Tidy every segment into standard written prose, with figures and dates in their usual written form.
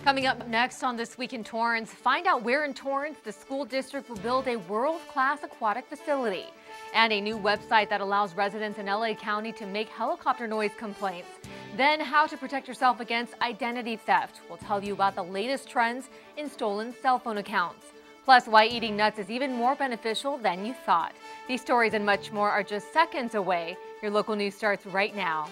Coming up next on This Week in Torrance, find out where in Torrance the school district will build a world-class aquatic facility and a new website that allows residents in LA County to make helicopter noise complaints. Then how to protect yourself against identity theft. We'll tell you about the latest trends in stolen cell phone accounts. Plus, why eating nuts is even more beneficial than you thought. These stories and much more are just seconds away. Your local news starts right now.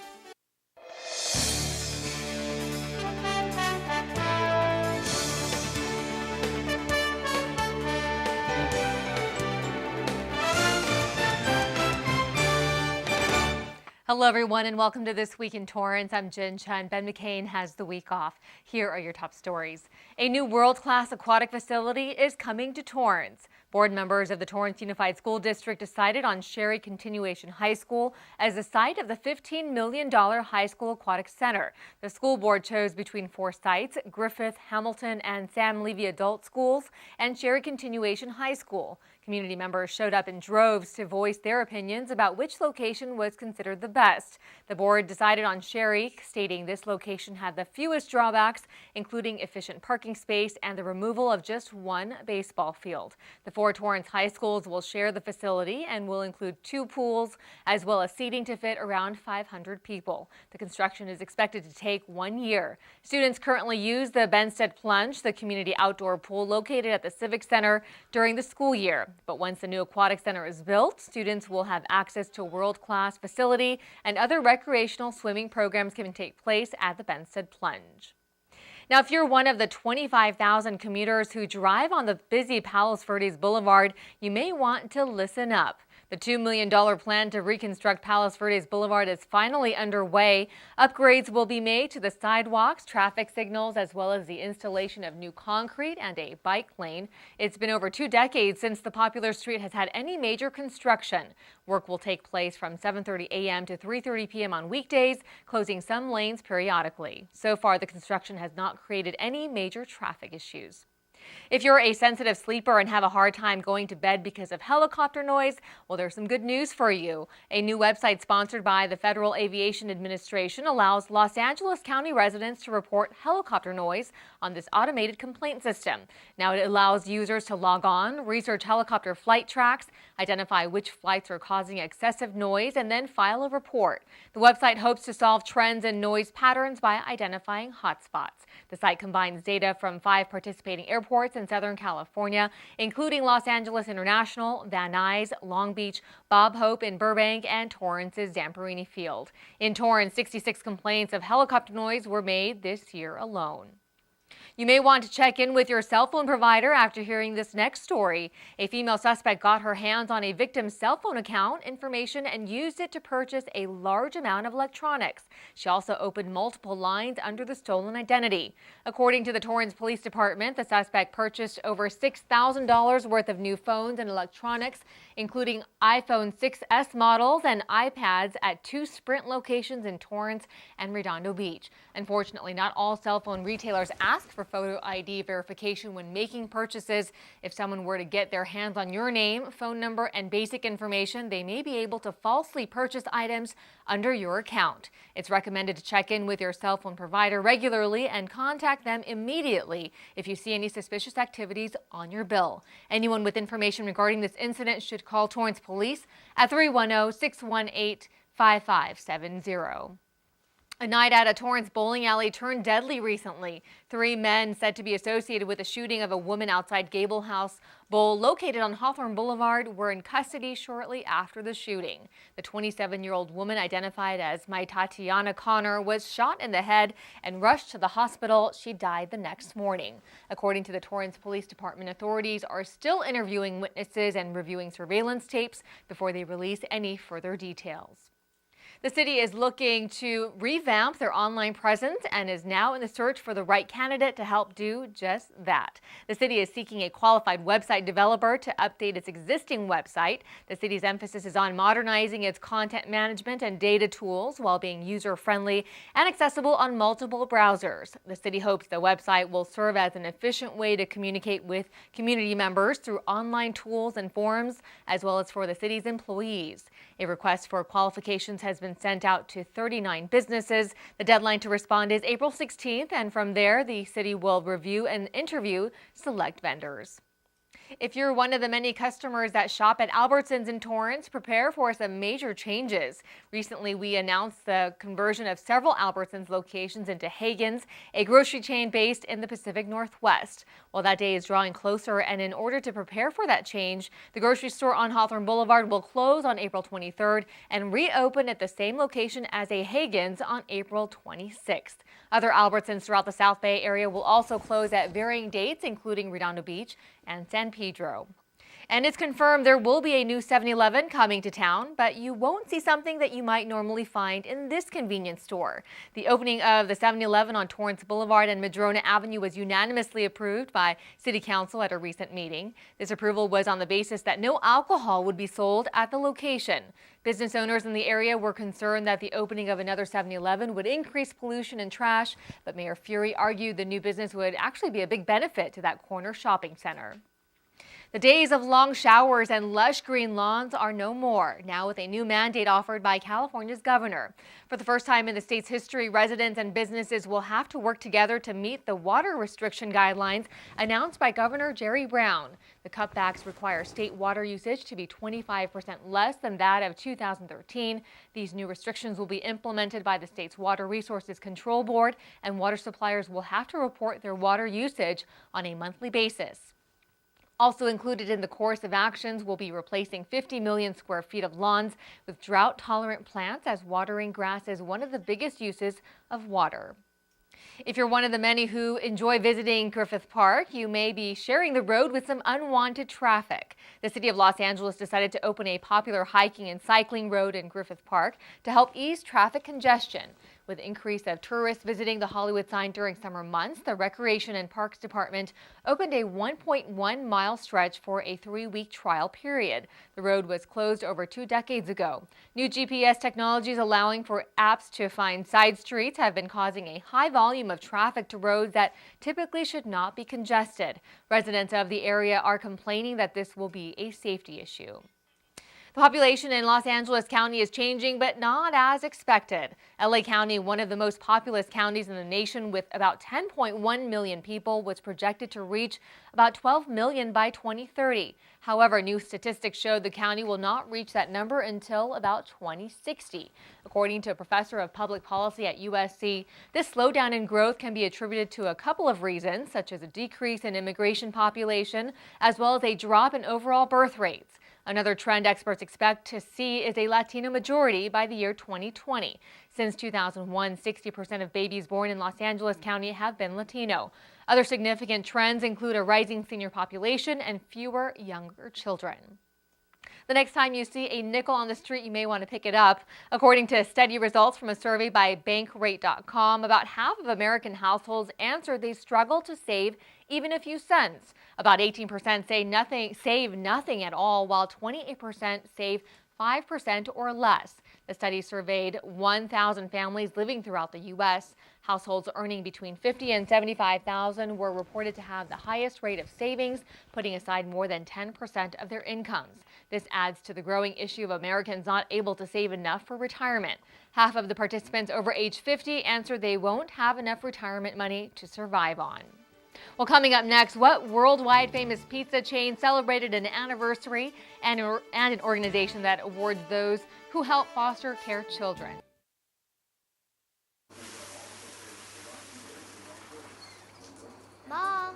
Hello, everyone, and welcome to This Week in Torrance. I'm Jin Chin. Ben McCain has the week off. Here are your top stories. A new world-class aquatic facility is coming to Torrance. Board members of the Torrance Unified School District decided on Sherry Continuation High School as the site of the $15 million high school aquatic center. The school board chose between 4 sites: Griffith, Hamilton, and Sam Levy Adult Schools, and Sherry Continuation High School. Community members showed up in droves to voice their opinions about which location was considered the best. The board decided on Sherry, stating this location had the fewest drawbacks, including efficient parking space and the removal of just one baseball field. The 4 Torrance high schools will share the facility and will include 2 pools, as well as seating to fit around 500 people. The construction is expected to take 1 year. Students currently use the Benstead Plunge, the community outdoor pool located at the Civic Center, during the school year. But once the new aquatic center is built, students will have access to a world-class facility, and other recreational swimming programs can take place at the Benstead Plunge. Now, if you're one of the 25,000 commuters who drive on the busy Palos Verdes Boulevard, you may want to listen up. The $2 million plan to reconstruct Palos Verdes Boulevard is finally underway. Upgrades will be made to the sidewalks, traffic signals, as well as the installation of new concrete and a bike lane. It's been over 2 decades since the popular street has had any major construction. Work will take place from 7:30 a.m. to 3:30 p.m. on weekdays, closing some lanes periodically. So far, the construction has not created any major traffic issues. If you're a sensitive sleeper and have a hard time going to bed because of helicopter noise, well, there's some good news for you. A new website sponsored by the Federal Aviation Administration allows Los Angeles County residents to report helicopter noise on this automated complaint system. Now it allows users to log on, research helicopter flight tracks, identify which flights are causing excessive noise, and then file a report. The website hopes to solve trends in noise patterns by identifying hotspots. The site combines data from 5 participating airports in Southern California, including Los Angeles International, Van Nuys, Long Beach, Bob Hope in Burbank, and Torrance's Zamperini Field. In Torrance, 66 complaints of helicopter noise were made this year alone. You may want to check in with your cell phone provider after hearing this next story. A female suspect got her hands on a victim's cell phone account information and used it to purchase a large amount of electronics. She also opened multiple lines under the stolen identity. According to the Torrance Police Department, the suspect purchased over $6,000 worth of new phones and electronics, including iPhone 6s models and iPads at 2 Sprint locations in Torrance and Redondo Beach. Unfortunately, not all cell phone retailers ask for photo ID verification when making purchases. If someone were to get their hands on your name, phone number, and basic information, they may be able to falsely purchase items under your account. It's recommended to check in with your cell phone provider regularly and contact them immediately if you see any suspicious activities on your bill. Anyone with information regarding this incident should call Torrance Police at 310-618-5570. A night at a Torrance bowling alley turned deadly recently. 3 men said to be associated with the shooting of a woman outside Gable House Bowl, located on Hawthorne Boulevard, were in custody shortly after the shooting. The 27-year-old woman, identified as Tatiana Connor, was shot in the head and rushed to the hospital. She died the next morning. According to the Torrance Police Department, authorities are still interviewing witnesses and reviewing surveillance tapes before they release any further details. The city is looking to revamp their online presence and is now in the search for the right candidate to help do just that. The city is seeking a qualified website developer to update its existing website. The city's emphasis is on modernizing its content management and data tools while being user-friendly and accessible on multiple browsers. The city hopes the website will serve as an efficient way to communicate with community members through online tools and forums, as well as for the city's employees. A request for qualifications has been been sent out to 39 businesses. The deadline to respond is April 16th, and from there, the city will review and interview select vendors. If you're one of the many customers that shop at Albertsons in Torrance, prepare for some major changes. Recently, we announced the conversion of several Albertsons locations into Hagen's, a grocery chain based in the Pacific Northwest. Well, that day is drawing closer, and in order to prepare for that change, the grocery store on Hawthorne Boulevard will close on April 23rd and reopen at the same location as a Hagen's on April 26th. Other Albertsons throughout the South Bay area will also close at varying dates, including Redondo Beach and San Pedro. And it's confirmed there will be a new 7-Eleven coming to town, but you won't see something that you might normally find in this convenience store. The opening of the 7-Eleven on Torrance Boulevard and Madrona Avenue was unanimously approved by City Council at a recent meeting. This approval was on the basis that no alcohol would be sold at the location. Business owners in the area were concerned that the opening of another 7-Eleven would increase pollution and trash, but Mayor Fury argued the new business would actually be a big benefit to that corner shopping center. The days of long showers and lush green lawns are no more, now with a new mandate offered by California's governor. For the first time in the state's history, residents and businesses will have to work together to meet the water restriction guidelines announced by Governor Jerry Brown. The cutbacks require state water usage to be 25% less than that of 2013. These new restrictions will be implemented by the state's Water Resources Control Board, and water suppliers will have to report their water usage on a monthly basis. Also included in the course of actions will be replacing 50 million square feet of lawns with drought-tolerant plants, as watering grass is one of the biggest uses of water. If you're one of the many who enjoy visiting Griffith Park, you may be sharing the road with some unwanted traffic. The city of Los Angeles decided to open a popular hiking and cycling road in Griffith Park to help ease traffic congestion. With increase of tourists visiting the Hollywood sign during summer months, the Recreation and Parks Department opened a 1.1-mile stretch for a 3-week trial period. The road was closed over 2 decades ago. New GPS technologies allowing for apps to find side streets have been causing a high volume of traffic to roads that typically should not be congested. Residents of the area are complaining that this will be a safety issue. The population in Los Angeles County is changing, but not as expected. LA County, one of the most populous counties in the nation with about 10.1 million people, was projected to reach about 12 million by 2030. However, new statistics show the county will not reach that number until about 2060. According to a professor of public policy at USC, this slowdown in growth can be attributed to a couple of reasons, such as a decrease in immigration population, as well as a drop in overall birth rates. Another trend experts expect to see is a Latino majority by the year 2020. Since 2001, 60% of babies born in Los Angeles County have been Latino. Other significant trends include a rising senior population and fewer younger children. The next time you see a nickel on the street, you may want to pick it up. According to steady results from a survey by Bankrate.com, about half of American households answered they struggle to save even a few cents. About 18% save nothing at all, while 28% save 5% or less. The study surveyed 1,000 families living throughout the U.S. Households earning between $50,000 and $75,000 were reported to have the highest rate of savings, putting aside more than 10% of their incomes. This adds to the growing issue of Americans not able to save enough for retirement. Half of the participants over age 50 answered they won't have enough retirement money to survive on. Well, coming up next, what worldwide famous pizza chain celebrated an anniversary and an organization that awards those who help foster care children. Mom.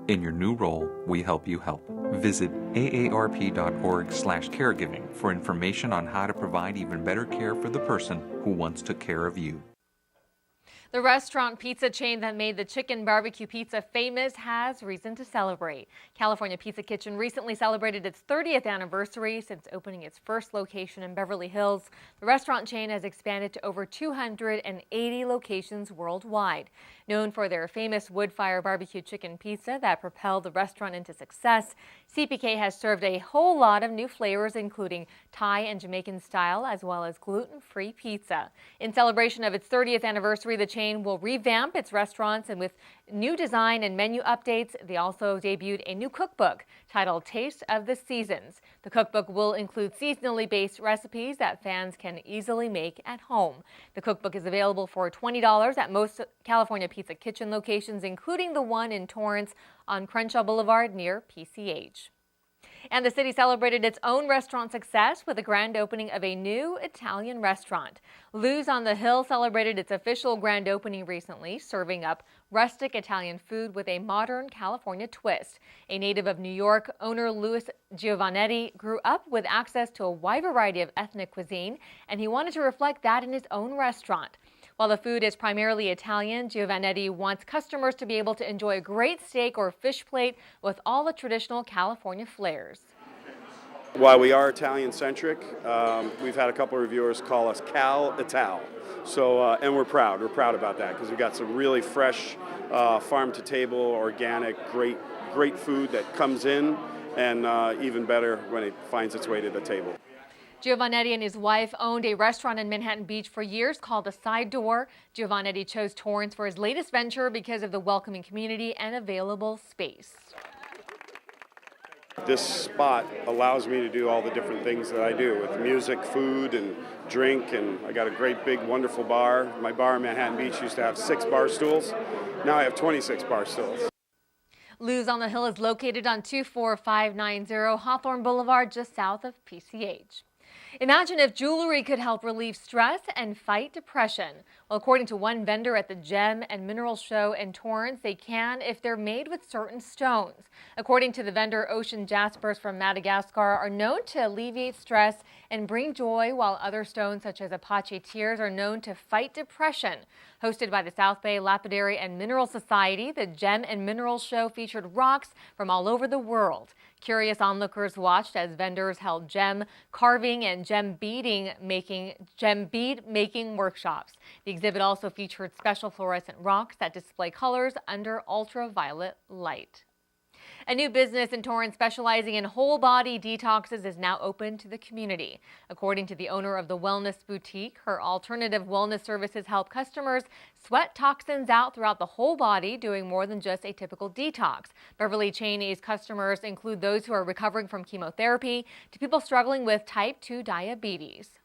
In your new role, we help you help. Visit aarp.org/caregiving for information on how to provide even better care for the person who once took care of you. The restaurant pizza chain that made the chicken barbecue pizza famous has reason to celebrate. California Pizza Kitchen recently celebrated its 30th anniversary since opening its first location in Beverly Hills. The restaurant chain has expanded to over 280 locations worldwide. Known for their famous wood-fire barbecue chicken pizza that propelled the restaurant into success, CPK has served a whole lot of new flavors, including Thai and Jamaican style, as well as gluten-free pizza. In celebration of its 30th anniversary, the chain will revamp its restaurants, and with new design and menu updates, they also debuted a new cookbook titled Taste of the Seasons. The cookbook will include seasonally based recipes that fans can easily make at home. The cookbook is available for $20 at most California Pizza Kitchen locations, including the one in Torrance on Crenshaw Boulevard near PCH. And the city celebrated its own restaurant success with the grand opening of a new Italian restaurant. Lou's on the Hill celebrated its official grand opening recently, serving up rustic Italian food with a modern California twist. A native of New York, owner Louis Giovannetti grew up with access to a wide variety of ethnic cuisine, and he wanted to reflect that in his own restaurant. While the food is primarily Italian, Giovannetti wants customers to be able to enjoy a great steak or fish plate with all the traditional California flares. While we are Italian-centric, we've had a couple of reviewers call us Cal Ital. So, and we're proud about that because we've got some really fresh, farm-to-table, organic, great food that comes in, and even better when it finds its way to the table. Giovannetti and his wife owned a restaurant in Manhattan Beach for years called The Side Door. Giovannetti chose Torrance for his latest venture because of the welcoming community and available space. This spot allows me to do all the different things that I do with music, food, and drink, and I got a great big wonderful bar. My bar in Manhattan Beach used to have 6 bar stools. Now I have 26 bar stools. Lou's on the Hill is located on 24590 Hawthorne Boulevard, just south of PCH. Imagine if jewelry could help relieve stress and fight depression. Well, according to one vendor at the Gem and Mineral Show in Torrance, they can if they're made with certain stones. According to the vendor, ocean jaspers from Madagascar are known to alleviate stress and bring joy, while other stones such as Apache tears are known to fight depression. Hosted by the South Bay Lapidary and Mineral Society, the Gem and Mineral Show featured rocks from all over the world. Curious onlookers watched as vendors held gem carving and gem bead making workshops. The exhibit also featured special fluorescent rocks that display colors under ultraviolet light. A new business in Torrance specializing in whole body detoxes is now open to the community. According to the owner of the Wellness Boutique, her alternative wellness services help customers sweat toxins out throughout the whole body, doing more than just a typical detox. Beverly Cheney's customers include those who are recovering from chemotherapy to people struggling with type 2 diabetes.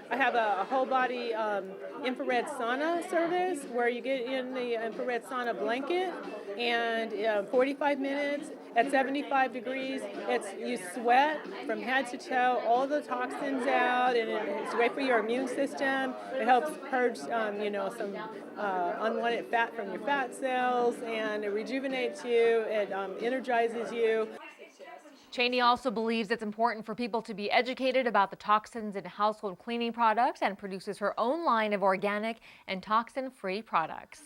I have a whole body infrared sauna service where you get in the infrared sauna blanket, and 45 minutes at 75 degrees. You sweat from head to toe, all the toxins out, and it's great for your immune system. It helps purge, some unwanted fat from your fat cells, and it rejuvenates you. It energizes you. Cheney also believes it's important for people to be educated about the toxins in household cleaning products and produces her own line of organic and toxin-free products.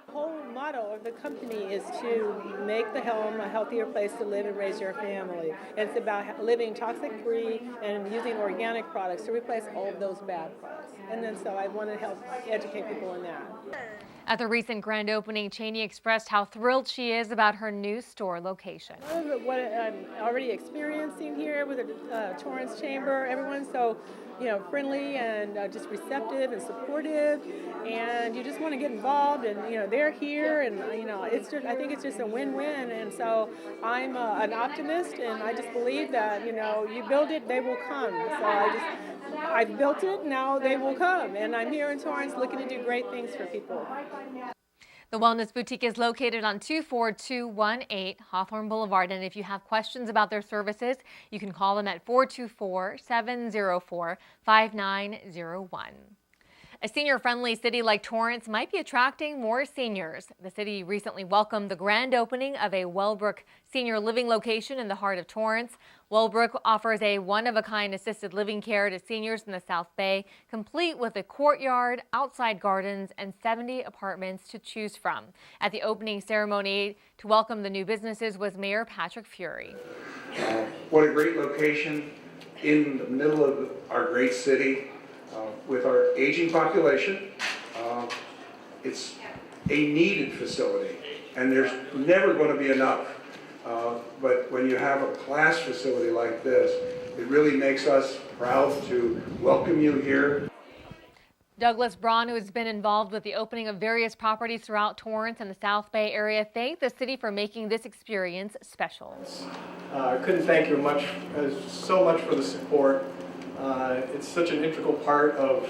The whole motto of the company is to make the home a healthier place to live and raise your family. And it's about living toxic-free and using organic products to replace all of those bad products. And then so I want to help educate people in that. At the recent grand opening, Cheney expressed how thrilled she is about her new store location. I love what I'm already experiencing here with the Torrance Chamber. Everyone's so, friendly and just receptive and supportive, and you just want to get involved. And they're here, and I think it's just a win-win. And so I'm an optimist, and I just believe that you build it, they will come. So I've built it, now they will come, and I'm here in Torrance looking to do great things for people. The Wellness Boutique is located on 24218 Hawthorne Boulevard, and if you have questions about their services, you can call them at 424-704-5901. A senior-friendly city like Torrance might be attracting more seniors. The city recently welcomed the grand opening of a Wellbrook senior living location in the heart of Torrance. Wellbrook offers a one-of-a-kind assisted living care to seniors in the South Bay, complete with a courtyard, outside gardens, and 70 apartments to choose from. At the opening ceremony to welcome the new businesses was Mayor Patrick Fury. What a great location in the middle of our great city. With our aging population, it's a needed facility, and there's never going to be enough. But when you have a class facility like this, it really makes us proud to welcome you here. Douglas Braun, who has been involved with the opening of various properties throughout Torrance and the South Bay area, thanked the city for making this experience special. I couldn't thank you so much for the support. It's such an integral part of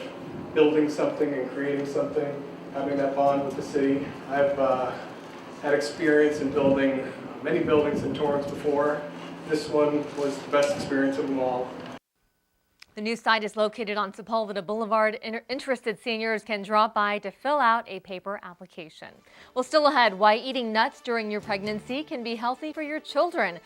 building something and creating something, having that bond with the city. I've had experience in building many buildings in Torrance before. This one was the best experience of them all. The new site is located on Sepulveda Boulevard. Interested seniors can drop by to fill out a paper application. Well, still ahead, why eating nuts during your pregnancy can be healthy for your children.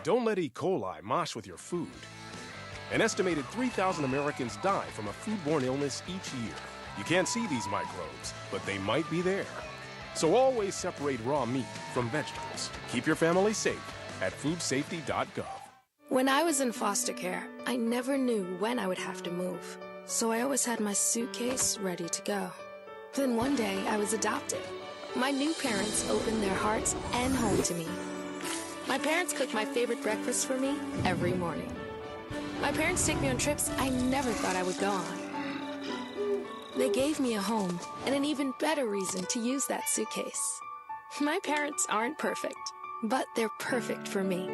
Don't let E. coli mosh with your food. An estimated 3,000 Americans die from a foodborne illness each year. You can't see these microbes, but they might be there. So always separate raw meat from vegetables. Keep your family safe at foodsafety.gov. When I was in foster care, I never knew when I would have to move. So I always had my suitcase ready to go. Then one day I was adopted. My new parents opened their hearts and home to me. My parents cook my favorite breakfast for me every morning. My parents take me on trips I never thought I would go on. They gave me a home and an even better reason to use that suitcase. My parents aren't perfect, but they're perfect for me.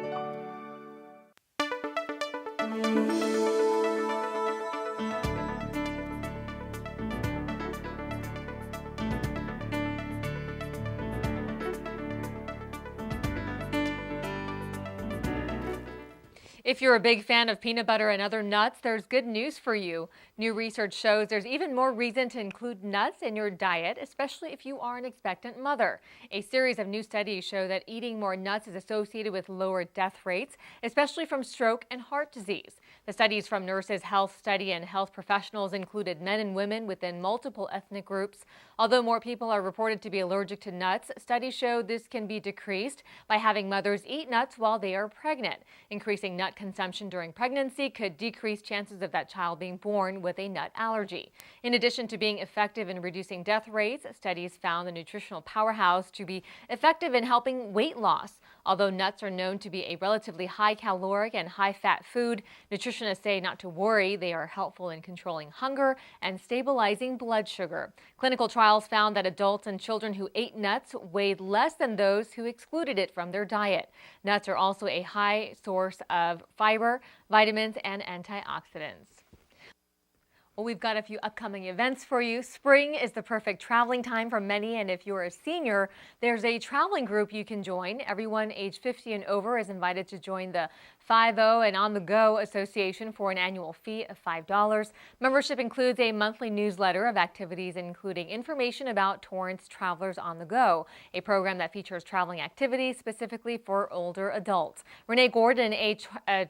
If you're a big fan of peanut butter and other nuts, there's good news for you. New research shows there's even more reason to include nuts in your diet, especially if you are an expectant mother. A series of new studies show that eating more nuts is associated with lower death rates, especially from stroke and heart disease. The studies from Nurses Health Study and health professionals included men and women within multiple ethnic groups. Although more people are reported to be allergic to nuts, studies show this can be decreased by having mothers eat nuts while they are pregnant. Increasing nut consumption during pregnancy could decrease chances of that child being born with a nut allergy. In addition to being effective in reducing death rates, studies found the nutritional powerhouse to be effective in helping weight loss. Although nuts are known to be a relatively high-caloric and high-fat food, nutritionists say not to worry. They are helpful in controlling hunger and stabilizing blood sugar. Clinical trials found that adults and children who ate nuts weighed less than those who excluded it from their diet. Nuts are also a high source of fiber, vitamins, and antioxidants. Well, we've got a few upcoming events for you. Spring is the perfect traveling time for many, and if you're a senior, there's a traveling group you can join. Everyone age 50 and over is invited to join the 50 and On the Go Association for an annual fee of $5. Membership includes a monthly newsletter of activities, including information about Torrance Travelers on the Go, a program that features traveling activities specifically for older adults. Renee Gordon, a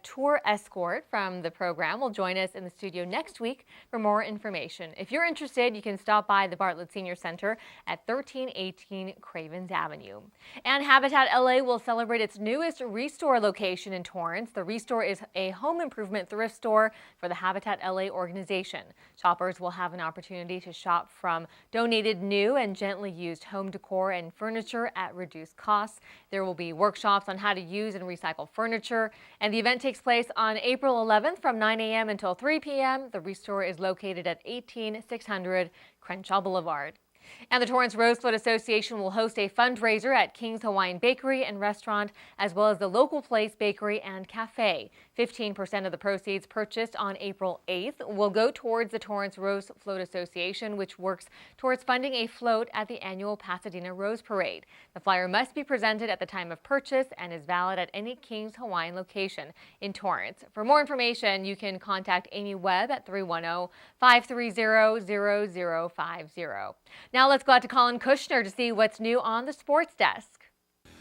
tour escort from the program, will join us in the studio next week for more information. If you're interested, you can stop by the Bartlett Senior Center at 1318 Cravens Avenue. And Habitat LA will celebrate its newest Restore location in Torrance. The Restore is a home improvement thrift store for the Habitat LA organization. Shoppers will have an opportunity to shop from donated new and gently used home decor and furniture at reduced costs. There will be workshops on how to use and recycle furniture, and the event takes place on April 11th from 9 a.m. until 3 p.m. The Restore is located at 18600 Crenshaw Boulevard. And the Torrance Rose Float Association will host a fundraiser at King's Hawaiian Bakery and Restaurant, as well as the Local Place Bakery and Cafe. 15% of the proceeds purchased on April 8th will go towards the Torrance Rose Float Association, which works towards funding a float at the annual Pasadena Rose Parade. The flyer must be presented at the time of purchase and is valid at any King's Hawaiian location in Torrance. For more information, you can contact Amy Webb at 310-530-0050. Now let's go out to Colin Kushner to see what's new on the sports desk.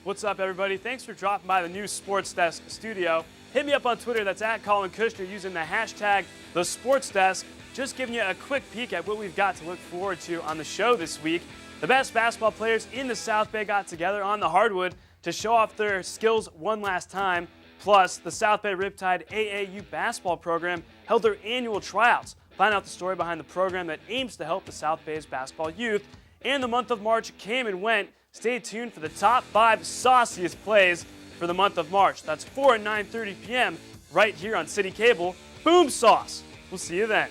What's up, everybody? Thanks for dropping by the new Sports Desk studio. Hit me up on Twitter. That's at Colin Kushner using the hashtag #TheSportsDesk. Just giving you a quick peek at what we've got to look forward to on the show this week. The best basketball players in the South Bay got together on the hardwood to show off their skills one last time. Plus, the South Bay Riptide AAU basketball program held their annual tryouts. Find out the story behind the program that aims to help the South Bay's basketball youth. And the month of March came and went. Stay tuned for the top 5 sauciest plays for the month of March. That's 4 and 9:30 p.m. right here on CitiCABLE. Boom Sauce. We'll see you then.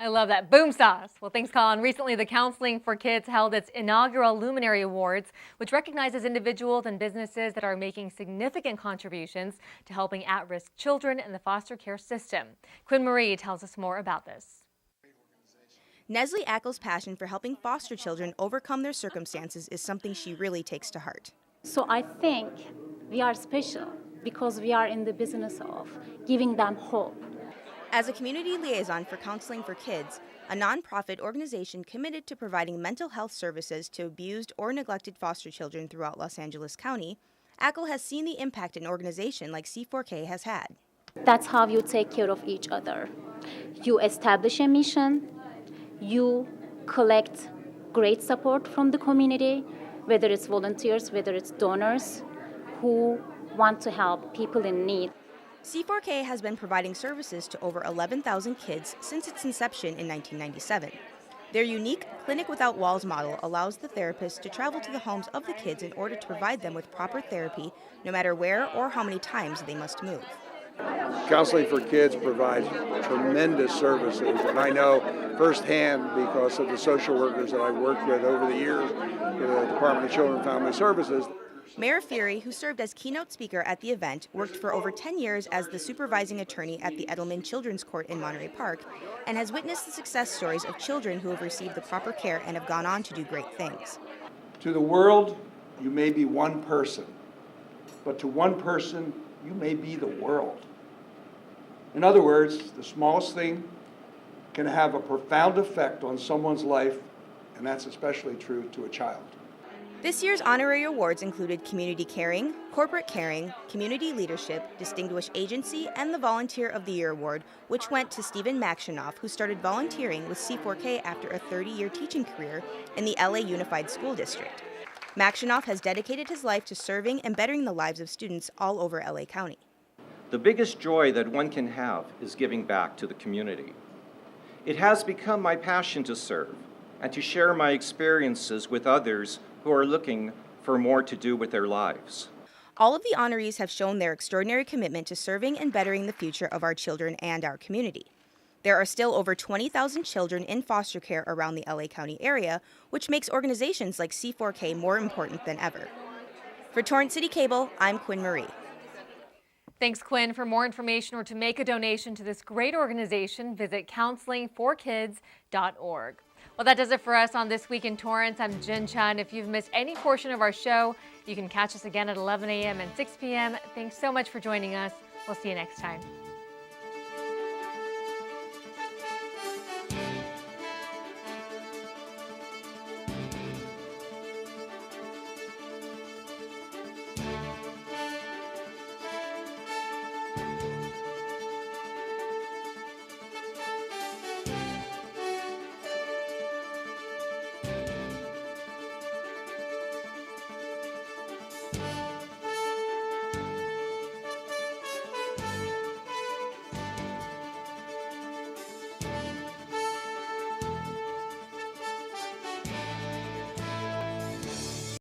I love that. Boom sauce. Well, thanks, Colin. Recently, the Counseling for Kids held its inaugural Luminary Awards, which recognizes individuals and businesses that are making significant contributions to helping at-risk children in the foster care system. Quinn Marie tells us more about this. Neslie Ackle's passion for helping foster children overcome their circumstances is something she really takes to heart. So I think we are special because we are in the business of giving them hope. As a community liaison for Counseling for Kids, a nonprofit organization committed to providing mental health services to abused or neglected foster children throughout Los Angeles County, Ackle has seen the impact an organization like C4K has had. That's how you take care of each other. You establish a mission, you collect great support from the community, whether it's volunteers, whether it's donors who want to help people in need. C4K has been providing services to over 11,000 kids since its inception in 1997. Their unique Clinic Without Walls model allows the therapists to travel to the homes of the kids in order to provide them with proper therapy, no matter where or how many times they must move. Counseling for Kids provides tremendous services, and I know firsthand because of the social workers that I've worked with over the years with the Department of Children and Family Services. Mayor Fury, who served as keynote speaker at the event, worked for over 10 years as the supervising attorney at the Edelman Children's Court in Monterey Park, and has witnessed the success stories of children who have received the proper care and have gone on to do great things. To the world, you may be one person, but to one person, you may be the world. In other words, the smallest thing can have a profound effect on someone's life, and that's especially true to a child. This year's honorary awards included Community Caring, Corporate Caring, Community Leadership, Distinguished Agency, and the Volunteer of the Year Award, which went to Stephen Makshinoff, who started volunteering with C4K after a 30-year teaching career in the LA Unified School District. Makshinoff has dedicated his life to serving and bettering the lives of students all over LA County. The biggest joy that one can have is giving back to the community. It has become my passion to serve and to share my experiences with others who are looking for more to do with their lives. All of the honorees have shown their extraordinary commitment to serving and bettering the future of our children and our community. There are still over 20,000 children in foster care around the LA County area, which makes organizations like C4K more important than ever. For Torrance CitiCABLE, I'm Quinn Marie. Thanks, Quinn. For more information or to make a donation to this great organization, visit counselingforkids.org. Well, that does it for us on This Week in Torrance. I'm Jin Chin. If you've missed any portion of our show, you can catch us again at 11 a.m. and 6 p.m. Thanks so much for joining us. We'll see you next time.